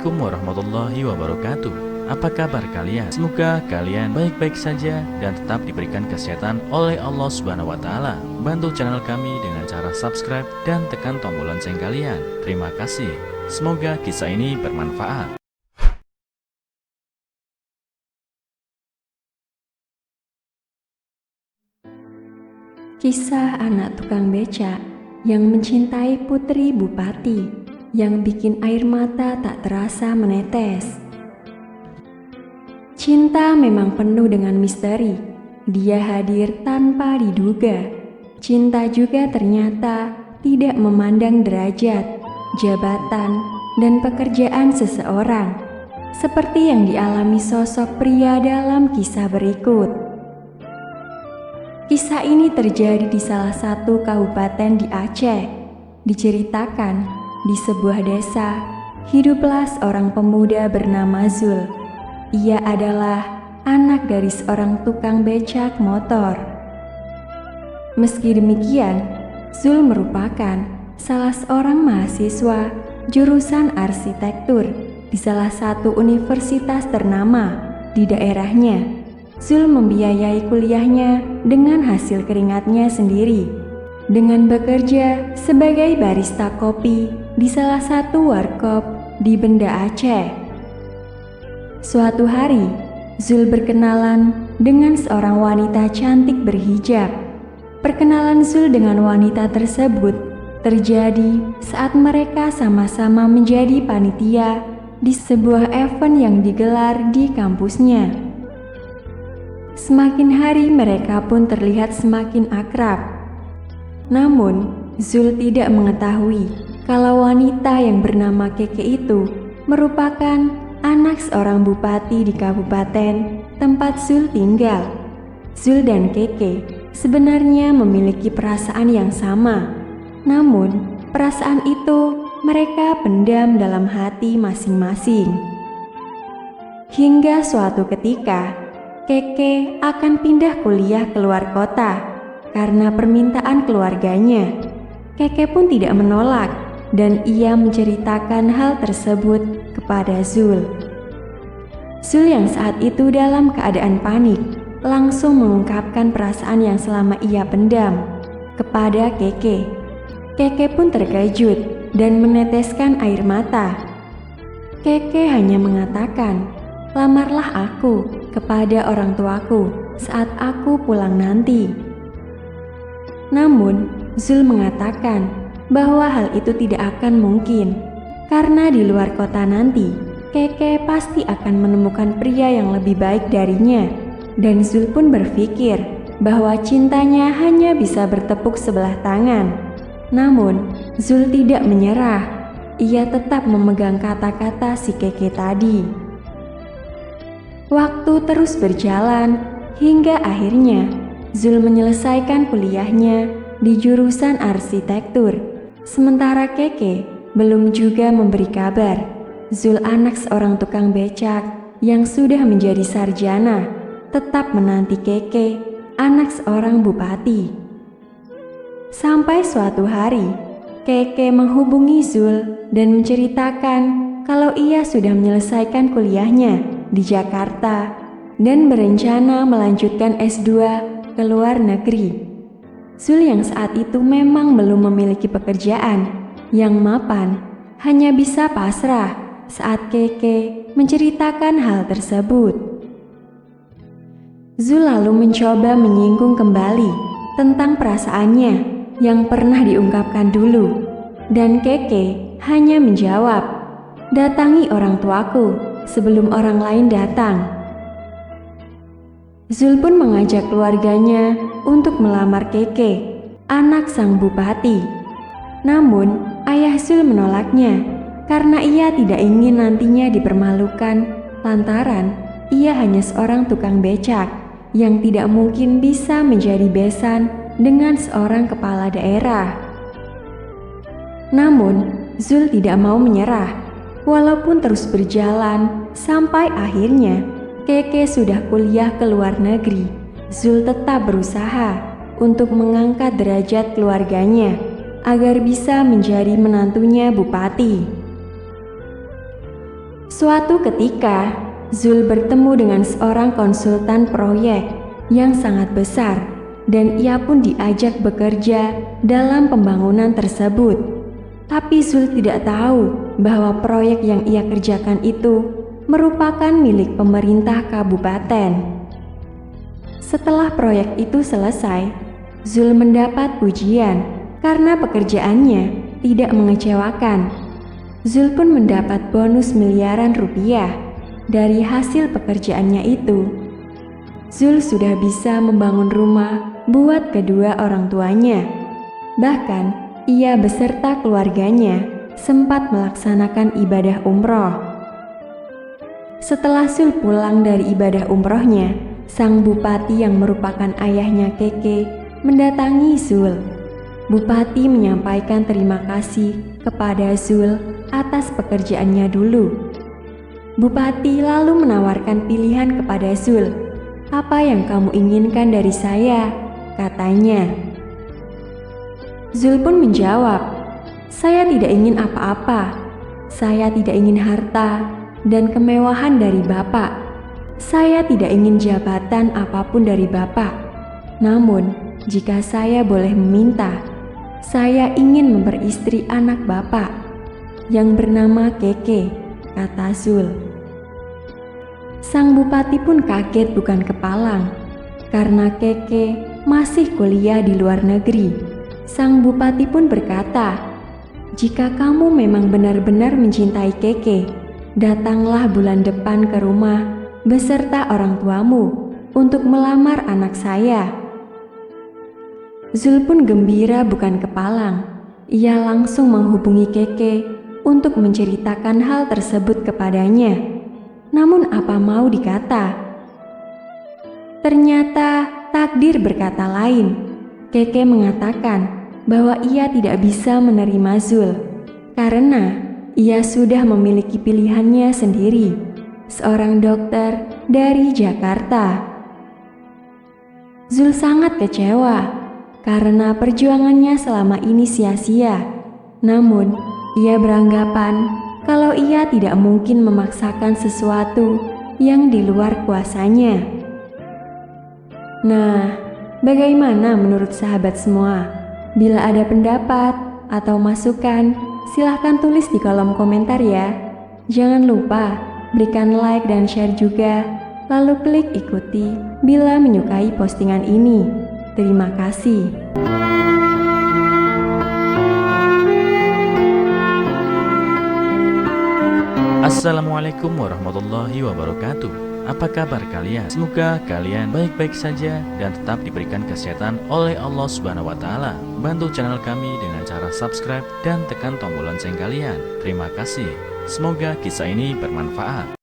Assalamualaikum warahmatullahi wabarakatuh. Apa kabar kalian? Semoga kalian baik-baik saja dan tetap diberikan kesehatan oleh Allah Subhanahu wa taala. Bantu channel kami dengan cara subscribe dan tekan tombol lonceng kalian. Terima kasih. Semoga kisah ini bermanfaat. Kisah anak tukang becak yang mencintai putri bupati, yang bikin air mata tak terasa menetes. Cinta memang penuh dengan misteri. Dia hadir tanpa diduga. Cinta juga ternyata tidak memandang derajat, jabatan, dan pekerjaan seseorang, seperti yang dialami sosok pria dalam kisah berikut. Kisah ini terjadi di salah satu kabupaten di Aceh. Diceritakan, di sebuah desa, hiduplah seorang pemuda bernama Zul. Ia adalah anak dari seorang tukang becak motor. Meski demikian, Zul merupakan salah seorang mahasiswa jurusan arsitektur di salah satu universitas ternama di daerahnya. Zul membiayai kuliahnya dengan hasil keringatnya sendiri, dengan bekerja sebagai barista kopi di salah satu warkop di Banda Aceh. Suatu hari, Zul berkenalan dengan seorang wanita cantik berhijab. Perkenalan Zul dengan wanita tersebut terjadi saat mereka sama-sama menjadi panitia di sebuah event yang digelar di kampusnya. Semakin hari mereka pun terlihat semakin akrab. Namun, Zul tidak mengetahui kalau wanita yang bernama Keke itu merupakan anak seorang bupati di kabupaten tempat Zul tinggal. Zul dan Keke sebenarnya memiliki perasaan yang sama. Namun, perasaan itu mereka pendam dalam hati masing-masing. Hingga suatu ketika, Keke akan pindah kuliah ke luar kota karena permintaan keluarganya. Keke pun tidak menolak dan ia menceritakan hal tersebut kepada Zul. Zul yang saat itu dalam keadaan panik langsung mengungkapkan perasaan yang selama ia pendam kepada Keke. Keke pun terkejut dan meneteskan air mata. Keke hanya mengatakan, "Lamarlah aku kepada orang tuaku saat aku pulang nanti." Namun, Zul mengatakan bahwa hal itu tidak akan mungkin, karena di luar kota nanti, Keke pasti akan menemukan pria yang lebih baik darinya. Dan Zul pun berpikir bahwa cintanya hanya bisa bertepuk sebelah tangan. Namun, Zul tidak menyerah. Ia tetap memegang kata-kata si Keke tadi. Waktu terus berjalan hingga akhirnya Zul menyelesaikan kuliahnya di jurusan arsitektur. Sementara Keke belum juga memberi kabar. Zul, anak seorang tukang becak yang sudah menjadi sarjana, tetap menanti Keke, anak seorang bupati. Sampai suatu hari, Keke menghubungi Zul dan menceritakan kalau ia sudah menyelesaikan kuliahnya di Jakarta dan berencana melanjutkan S2 ke luar negeri. Zul yang saat itu memang belum memiliki pekerjaan yang mapan, hanya bisa pasrah saat Keke menceritakan hal tersebut. Zul lalu mencoba menyinggung kembali tentang perasaannya yang pernah diungkapkan dulu, dan Keke hanya menjawab, "Datangi orang tuaku sebelum orang lain datang." Zul pun mengajak keluarganya untuk melamar Keke, anak sang bupati. Namun, ayah Zul menolaknya karena ia tidak ingin nantinya dipermalukan lantaran ia hanya seorang tukang becak yang tidak mungkin bisa menjadi besan dengan seorang kepala daerah. Namun, Zul tidak mau menyerah. Walaupun terus berjalan sampai akhirnya Keke sudah kuliah ke luar negeri, Zul tetap berusaha untuk mengangkat derajat keluarganya agar bisa menjadi menantunya bupati. Suatu ketika, Zul bertemu dengan seorang konsultan proyek yang sangat besar dan ia pun diajak bekerja dalam pembangunan tersebut. Tapi Zul tidak tahu bahwa proyek yang ia kerjakan itu merupakan milik pemerintah kabupaten. Setelah proyek itu selesai, Zul mendapat pujian karena pekerjaannya tidak mengecewakan. Zul pun mendapat bonus miliaran rupiah dari hasil pekerjaannya itu. Zul sudah bisa membangun rumah buat kedua orang tuanya. Bahkan, ia beserta keluarganya sempat melaksanakan ibadah umroh. Setelah Zul pulang dari ibadah umrohnya, sang bupati yang merupakan ayahnya Keke mendatangi Zul. Bupati menyampaikan terima kasih kepada Zul atas pekerjaannya dulu. Bupati lalu menawarkan pilihan kepada Zul. "Apa yang kamu inginkan dari saya?" katanya. Zul pun menjawab, "Saya tidak ingin apa-apa. Saya tidak ingin harta dan kemewahan dari Bapak. Saya tidak ingin jabatan apapun dari Bapak. Namun, jika saya boleh meminta, saya ingin memperistri anak Bapak yang bernama Keke," kata Zul. Sang bupati pun kaget bukan kepalang, karena Keke masih kuliah di luar negeri. Sang bupati pun berkata, "Jika kamu memang benar-benar mencintai Keke, datanglah bulan depan ke rumah beserta orang tuamu untuk melamar anak saya." Zul pun gembira bukan kepalang. Ia langsung menghubungi Keke untuk menceritakan hal tersebut kepadanya. Namun apa mau dikata? Ternyata takdir berkata lain. Keke mengatakan bahwa ia tidak bisa menerima Zul karena ia sudah memiliki pilihannya sendiri, seorang dokter dari Jakarta. Zul sangat kecewa karena perjuangannya selama ini sia-sia. Namun, ia beranggapan kalau ia tidak mungkin memaksakan sesuatu yang di luar kuasanya. Nah, bagaimana menurut sahabat semua? Bila ada pendapat atau masukan, silahkan tulis di kolom komentar ya. Jangan lupa berikan like dan share juga, lalu klik ikuti bila menyukai postingan ini. Terima kasih. Assalamualaikum warahmatullahi wabarakatuh. Apa kabar kalian? Semoga kalian baik-baik saja dan tetap diberikan kesehatan oleh Allah Subhanahu wa Ta'ala. Bantu channel kami dengan cara subscribe dan tekan tombol lonceng kalian. Terima kasih. Semoga kisah ini bermanfaat.